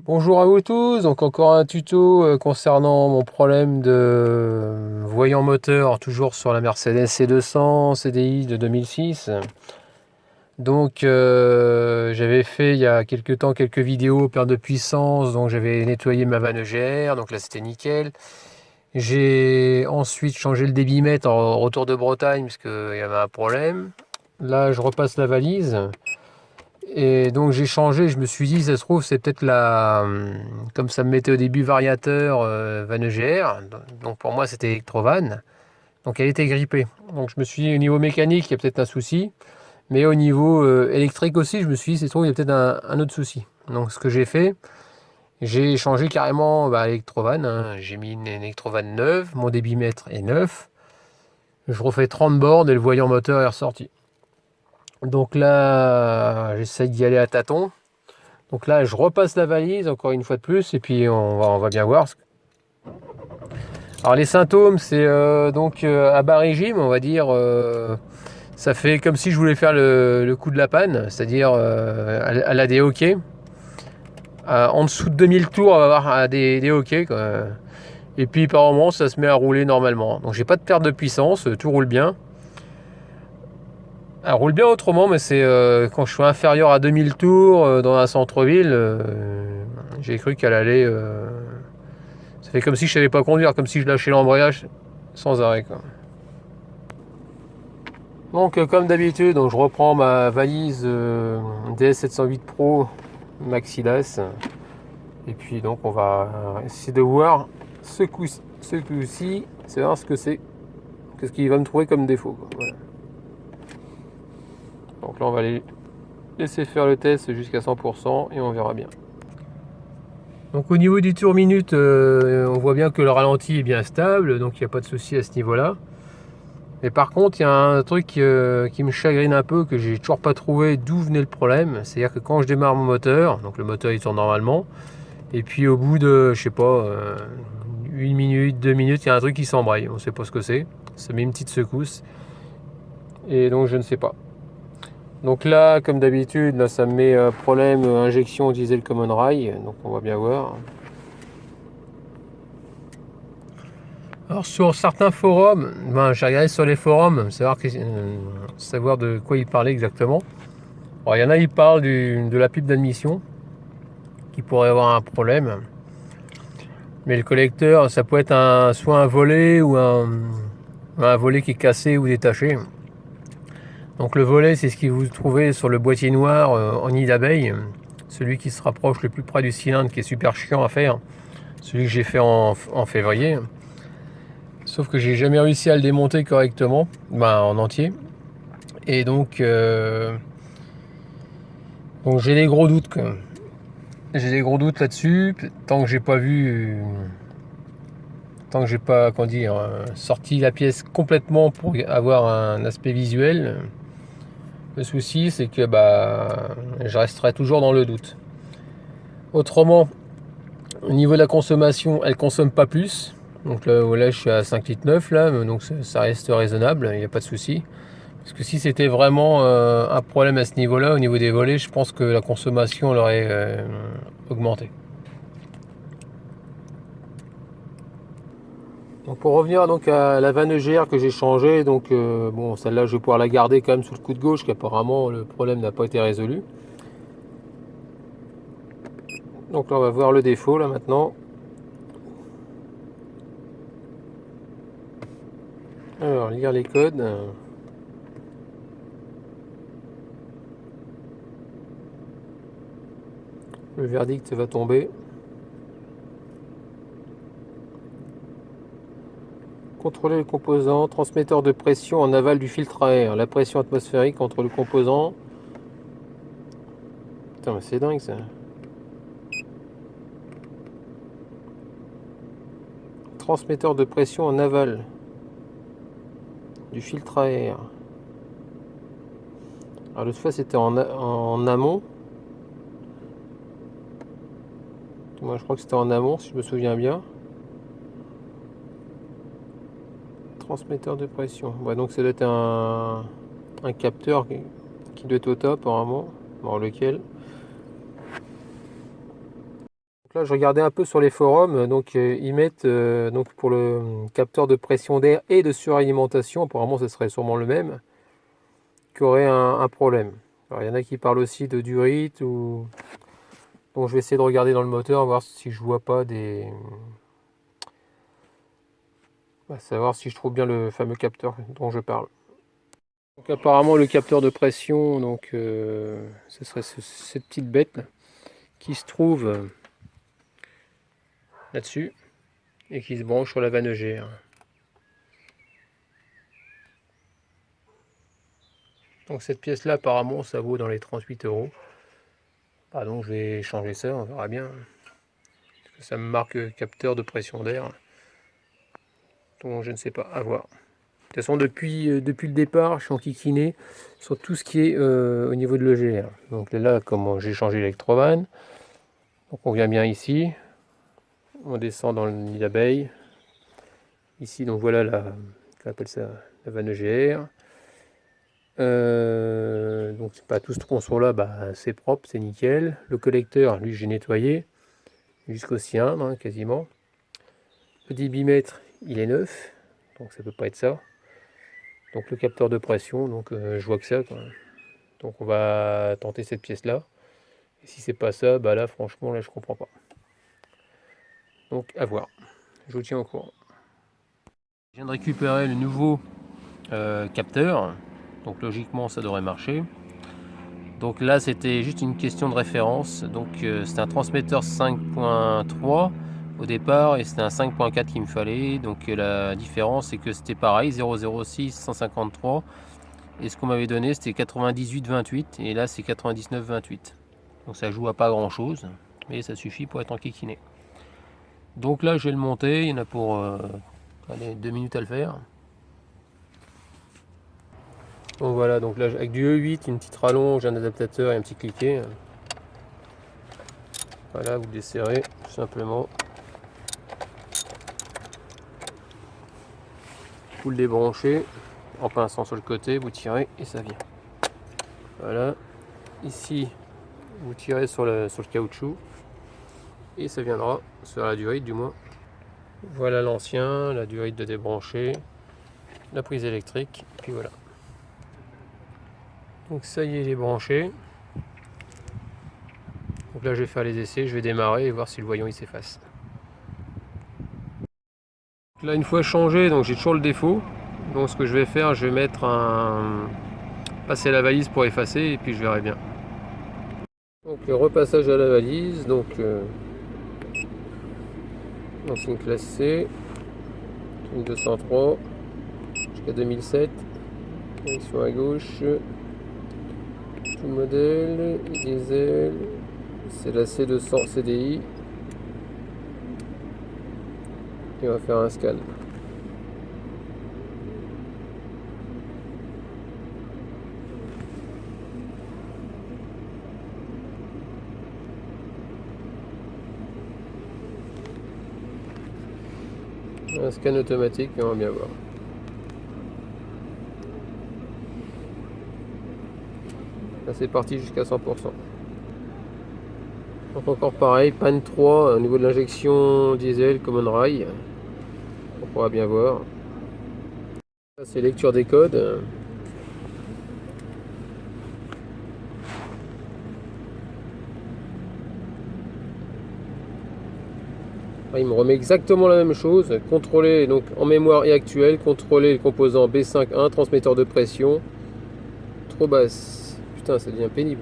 Bonjour à vous tous, donc encore un tuto concernant mon problème de voyant moteur, toujours sur la Mercedes C200 CDI de 2006. Donc j'avais fait il y a quelques temps quelques vidéos perte de puissance, donc j'avais nettoyé ma vanne EGR, donc là c'était nickel. J'ai ensuite changé le débitmètre en retour de Bretagne parce qu'il y avait un problème. Là je repasse la valise. Et donc j'ai changé, je me suis dit, ça se trouve, c'est peut-être comme ça me mettait au début variateur Van EGR, donc pour moi c'était Electrovan, donc elle était grippée. Donc je me suis dit, au niveau mécanique, il y a peut-être un souci, mais au niveau électrique aussi, je me suis dit, c'est trouve, il y a peut-être un autre souci. Donc ce que j'ai fait, j'ai changé carrément Electrovan, hein. J'ai mis une Electrovan neuve, mon débitmètre est neuf, je refais 30 bornes et le voyant moteur est ressorti. Donc là, j'essaye d'y aller à tâtons. Donc là, je repasse la valise encore une fois de plus et puis on va bien voir. Alors les symptômes, c'est à bas régime, on va dire. Ça fait comme si je voulais faire le coup de la panne, c'est-à-dire à la des hockey. En dessous de 2000 tours, on va avoir des hockey, quoi. Et puis par moment, ça se met à rouler normalement. Donc j'ai pas de perte de puissance, tout roule bien. Elle roule bien autrement, mais c'est quand je suis inférieur à 2000 tours dans un centre-ville, j'ai cru qu'elle allait. Ça fait comme si je savais pas conduire, comme si je lâchais l'embrayage sans arrêt, quoi. Donc comme d'habitude, donc, je reprends ma valise DS708 Pro Maxidas. Et puis donc on va essayer de voir ce coup-ci, c'est voir ce que c'est. Qu'est-ce qu'il va me trouver comme défaut, quoi. Voilà. Donc là on va aller laisser faire le test jusqu'à 100% et on verra bien. Donc au niveau du tour minute, on voit bien que le ralenti est bien stable, donc il n'y a pas de souci à ce niveau-là. Mais par contre, il y a un truc qui me chagrine un peu, que j'ai toujours pas trouvé d'où venait le problème. C'est-à-dire que quand je démarre mon moteur, donc le moteur il tourne normalement, et puis au bout de, je sais pas, une minute, 2 minutes, il y a un truc qui s'embraye. On sait pas ce que c'est. Ça met une petite secousse. Et donc je ne sais pas. Donc là, comme d'habitude, là ça me met problème injection diesel common rail. Donc on va bien voir. Alors sur certains forums, j'ai regardé sur les forums, savoir de quoi ils parlaient exactement. Alors, il y en a, ils parlent de la pipe d'admission qui pourrait avoir un problème. Mais le collecteur, ça peut être soit un volet ou un volet qui est cassé ou détaché. Donc le volet, c'est ce que vous trouvez sur le boîtier noir en nid d'abeille. Celui qui se rapproche le plus près du cylindre, qui est super chiant à faire. Celui que j'ai fait en février. Sauf que j'ai jamais réussi à le démonter correctement, en entier. Et donc j'ai des gros doutes, quoi. J'ai des gros doutes là-dessus, tant que j'ai pas comment dire, sorti la pièce complètement pour avoir un aspect visuel. Le souci, c'est que je resterai toujours dans le doute. Autrement, au niveau de la consommation, elle consomme pas plus. Donc là je suis à 5,9 litres là, donc ça reste raisonnable, il n'y a pas de souci. Parce que si c'était vraiment un problème à ce niveau-là, au niveau des volets, je pense que la consommation aurait augmenté. Donc pour revenir donc à la vanne EGR que j'ai changée, donc bon, celle-là je vais pouvoir la garder quand même sous le coude gauche, qu'apparemment le problème n'a pas été résolu. Donc là on va voir le défaut là maintenant. Alors lire les codes. Le verdict va tomber. Contrôler le composant, transmetteur de pression en aval du filtre à air. La pression atmosphérique entre le composant. Putain, mais c'est dingue ça. Transmetteur de pression en aval du filtre à air. Alors l'autre fois c'était en amont. Moi je crois que c'était en amont si je me souviens bien. Transmetteur de pression. Ouais, donc ça doit être un capteur qui doit être au top apparemment. Bon, lequel? Là, je regardais un peu sur les forums, donc ils mettent donc pour le capteur de pression d'air et de suralimentation, apparemment ce serait sûrement le même, qui aurait un problème. Alors il y en a qui parlent aussi de durite ou donc je vais essayer de regarder dans le moteur, voir si je vois pas des, savoir si je trouve bien le fameux capteur dont je parle. Donc apparemment le capteur de pression, donc ce serait cette petite bête là, qui se trouve là-dessus et qui se branche sur la vanne EGR. Donc cette pièce là apparemment ça vaut dans les 38 euros. Ah, donc je vais changer ça, on verra bien. Parce que ça me marque capteur de pression d'air. Donc je ne sais pas, à voir. De toute façon depuis le départ je suis enquiquiné sur tout ce qui est au niveau de l'EGR. Donc là comme j'ai changé l'électrovanne, donc on vient bien ici, on descend dans le nid d'abeille. Ici donc voilà on appelle ça la vanne EGR. Donc c'est pas tout ce tronçon là, c'est propre, c'est nickel. Le collecteur, lui j'ai nettoyé jusqu'au cylindre hein, quasiment. Le débitmètre il est neuf, donc ça peut pas être ça. Donc le capteur de pression, donc je vois que ça quoi. Donc on va tenter cette pièce là. Et si c'est pas ça, là franchement là je comprends pas. Donc à voir. Je vous tiens au courant. Je viens de récupérer le nouveau capteur. Donc logiquement ça devrait marcher. Donc là c'était juste une question de référence. Donc c'était un transmetteur 5.3 au départ et c'était un 5.4 qu'il me fallait. Donc la différence c'est que c'était pareil 006 153 et ce qu'on m'avait donné c'était 98-28 et là c'est 99-28. Donc ça joue à pas grand chose mais ça suffit pour être enquiquiné. Donc là je vais le monter, il y en a pour 2 minutes à le faire. Donc voilà, donc là avec du E8, une petite rallonge, un adaptateur et un petit cliquet. Voilà, vous desserrez tout simplement. Vous le débranchez en pinçant sur le côté, vous tirez et ça vient. Voilà, ici vous tirez sur le caoutchouc et ça viendra sur la durite du moins. Voilà l'ancien, la durite de débrancher, la prise électrique, puis voilà. Donc ça y est, il est branché. Donc là je vais faire les essais, je vais démarrer et voir si le voyant il s'efface. Là une fois changé, donc j'ai toujours le défaut. Donc ce que je vais faire, je vais mettre passer la valise pour effacer et puis je verrai bien. Donc le repassage à la valise, donc une classe C, une 203 jusqu'à 2007, direction à gauche, tout modèle, diesel, c'est la C200 CDI. Et on va faire un scan. Un scan automatique, et on va bien voir. Là c'est parti jusqu'à 100%. Donc encore pareil, panne 3 au niveau de l'injection diesel Common Rail. On pourra bien voir. Là c'est lecture des codes. Il me remet exactement la même chose. Contrôler donc en mémoire et actuelle, contrôler le composant B5.1, transmetteur de pression. Trop basse. Putain, ça devient pénible.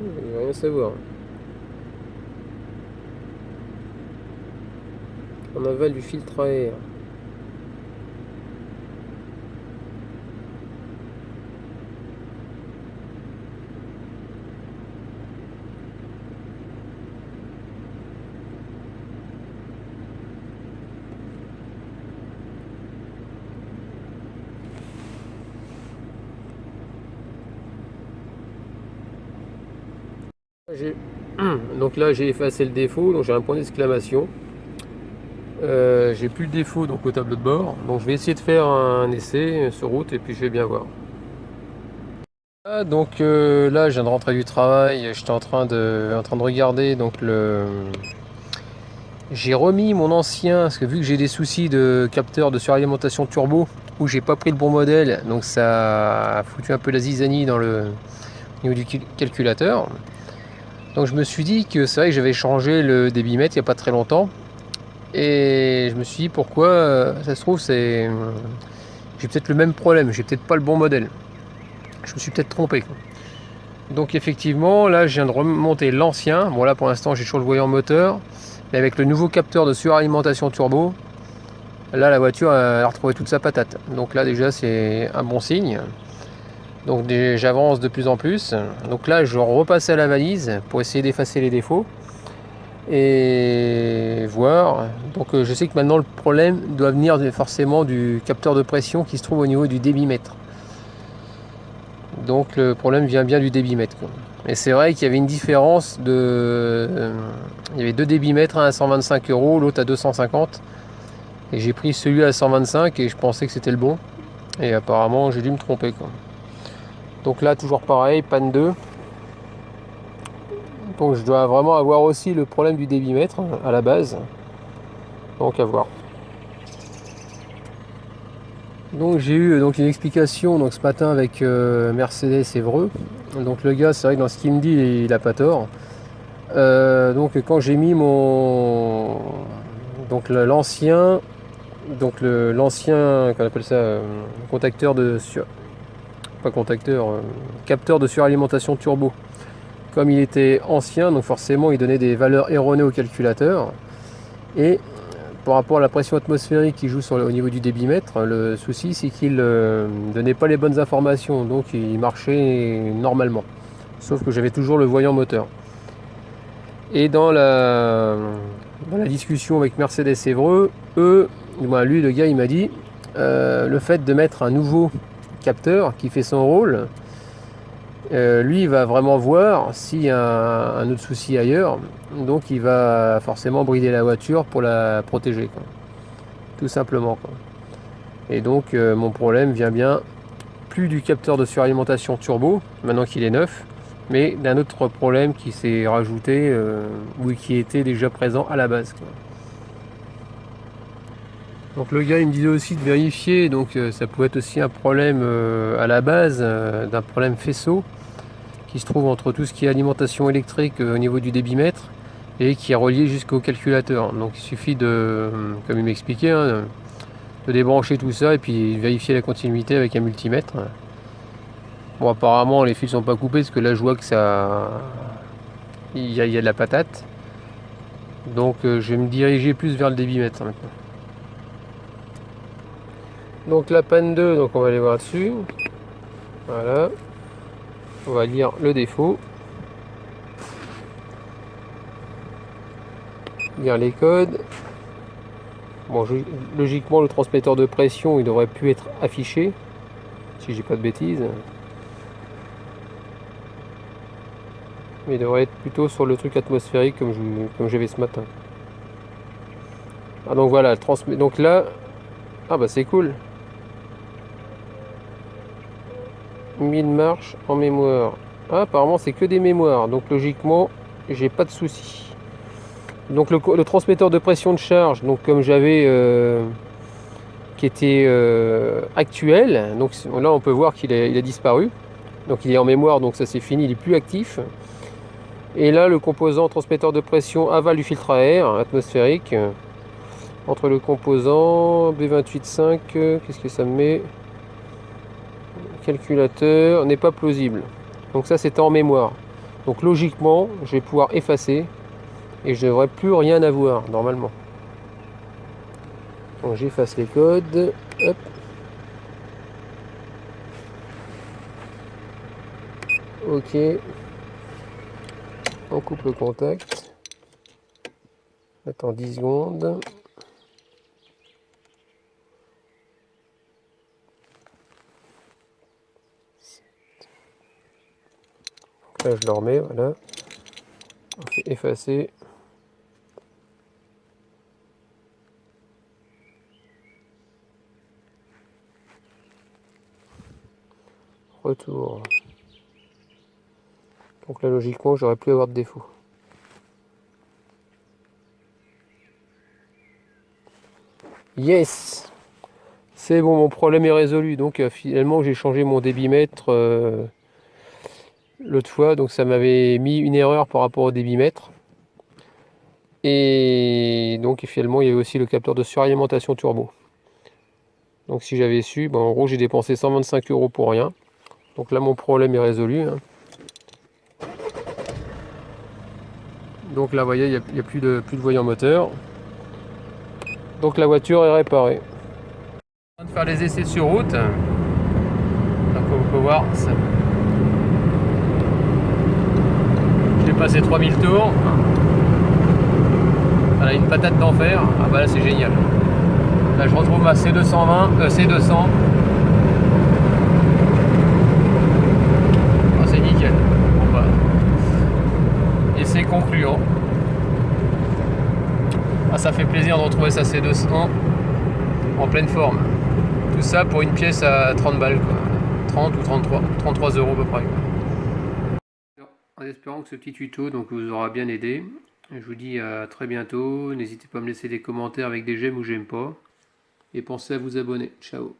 Il va rien savoir. En aval du filtre à air. Donc là j'ai effacé le défaut, donc j'ai un point d'exclamation. J'ai plus le défaut donc au tableau de bord, donc je vais essayer de faire un essai sur route et puis je vais bien voir. Donc là, je viens de rentrer du travail, j'étais en train de regarder donc j'ai remis mon ancien, parce que vu que j'ai des soucis de capteur de suralimentation turbo, où j'ai pas pris le bon modèle, donc ça a foutu un peu la zizanie dans le niveau du calculateur. Donc je me suis dit que c'est vrai que j'avais changé le débitmètre il n'y a pas très longtemps, et je me suis dit pourquoi, ça se trouve j'ai peut-être le même problème, j'ai peut-être pas le bon modèle. Je me suis peut-être trompé. Donc effectivement, là je viens de remonter l'ancien. Bon là pour l'instant j'ai toujours le voyant moteur. Mais avec le nouveau capteur de suralimentation turbo, là la voiture elle a retrouvé toute sa patate. Donc là déjà c'est un bon signe. Donc j'avance de plus en plus. Donc là je repasse à la valise pour essayer d'effacer les défauts. Et voir. Donc je sais que maintenant le problème doit venir forcément du capteur de pression qui se trouve au niveau du débitmètre. Donc le problème vient bien du débitmètre. Et c'est vrai qu'il y avait une différence il y avait deux débitmètres, un à 125 euros, l'autre à 250. Et j'ai pris celui à 125 et je pensais que c'était le bon. Et apparemment j'ai dû me tromper, quoi. Donc là toujours pareil, panne 2. Donc je dois vraiment avoir aussi le problème du débitmètre à la base. Donc à voir. Donc j'ai eu donc une explication donc ce matin avec Mercedes Évreux. Donc le gars, c'est vrai que dans ce qu'il me dit, il a pas tort. Donc quand j'ai mis mon donc l'ancien l'ancien qu'on appelle ça contacteur pas contacteur capteur de suralimentation turbo, comme il était ancien, donc forcément il donnait des valeurs erronées au calculateur. Et par rapport à la pression atmosphérique qui joue au niveau du débitmètre, le souci c'est qu'il donnait pas les bonnes informations, donc il marchait normalement, sauf que j'avais toujours le voyant moteur. Et dans la discussion avec Mercedes Évreux, lui le gars il m'a dit le fait de mettre un nouveau capteur qui fait son rôle, lui il va vraiment voir s'il y a un autre souci ailleurs, donc il va forcément brider la voiture pour la protéger, quoi. Tout simplement, quoi. Et donc mon problème vient bien plus du capteur de suralimentation turbo, maintenant qu'il est neuf, mais d'un autre problème qui s'est rajouté ou qui était déjà présent à la base, quoi. Donc le gars il me disait aussi de vérifier, donc ça pouvait être aussi un problème à la base, d'un problème faisceau qui se trouve entre tout ce qui est alimentation électrique au niveau du débitmètre et qui est relié jusqu'au calculateur. Donc il suffit comme il m'expliquait, hein, de débrancher tout ça et puis vérifier la continuité avec un multimètre. Bon, apparemment les fils sont pas coupés parce que là je vois que il y a de la patate. Donc je vais me diriger plus vers le débitmètre maintenant. Donc la panne 2, donc on va aller voir dessus. Voilà. On va lire le défaut. Lire les codes. Bon, logiquement le transmetteur de pression il devrait plus être affiché, si j'ai pas de bêtises. Mais il devrait être plutôt sur le truc atmosphérique comme j'avais ce matin. Ah donc voilà, donc là. Ah bah c'est cool. 1000 marches en mémoire. Ah, apparemment c'est que des mémoires, donc logiquement j'ai pas de soucis. Donc le transmetteur de pression de charge, donc comme j'avais qui était actuel, donc là on peut voir qu'il a disparu. Donc il est en mémoire, donc ça c'est fini, il est plus actif. Et là le composant transmetteur de pression aval du filtre à air atmosphérique, entre le composant B285, qu'est-ce que ça me met? Calculateur n'est pas plausible. Donc ça c'était en mémoire. Donc logiquement je vais pouvoir effacer et je ne devrais plus rien avoir normalement. Donc j'efface les codes. Hop. Ok. On coupe le contact. Attends 10 secondes. Donc là je le remets, voilà. On fait effacer. Retour. Donc là, logiquement, j'aurais plus à avoir de défaut. Yes! C'est bon, mon problème est résolu. Donc finalement, j'ai changé mon débitmètre l'autre fois. Donc ça m'avait mis une erreur par rapport au débitmètre. Et donc finalement, il y avait aussi le capteur de suralimentation turbo. Donc si j'avais su, en gros, j'ai dépensé 125 € pour rien. Donc là, mon problème est résolu, hein. Donc là, vous voyez, il n'y a plus de voyant moteur. Donc la voiture est réparée. On va faire les essais sur route. Donc on peut voir, ça... j'ai passé 3000 tours. Voilà, une patate d'enfer. Ah bah là c'est génial. Là je retrouve ma C220, C200. Ah, c'est nickel. Bon, bah. Et c'est concluant. Ah, ça fait plaisir de retrouver sa C200 en pleine forme. Tout ça pour une pièce à 30 balles, quoi. 30 ou 33 € à peu près, quoi. En espérant que ce petit tuto vous aura bien aidé. Je vous dis à très bientôt. N'hésitez pas à me laisser des commentaires avec des j'aime ou j'aime pas. Et pensez à vous abonner. Ciao.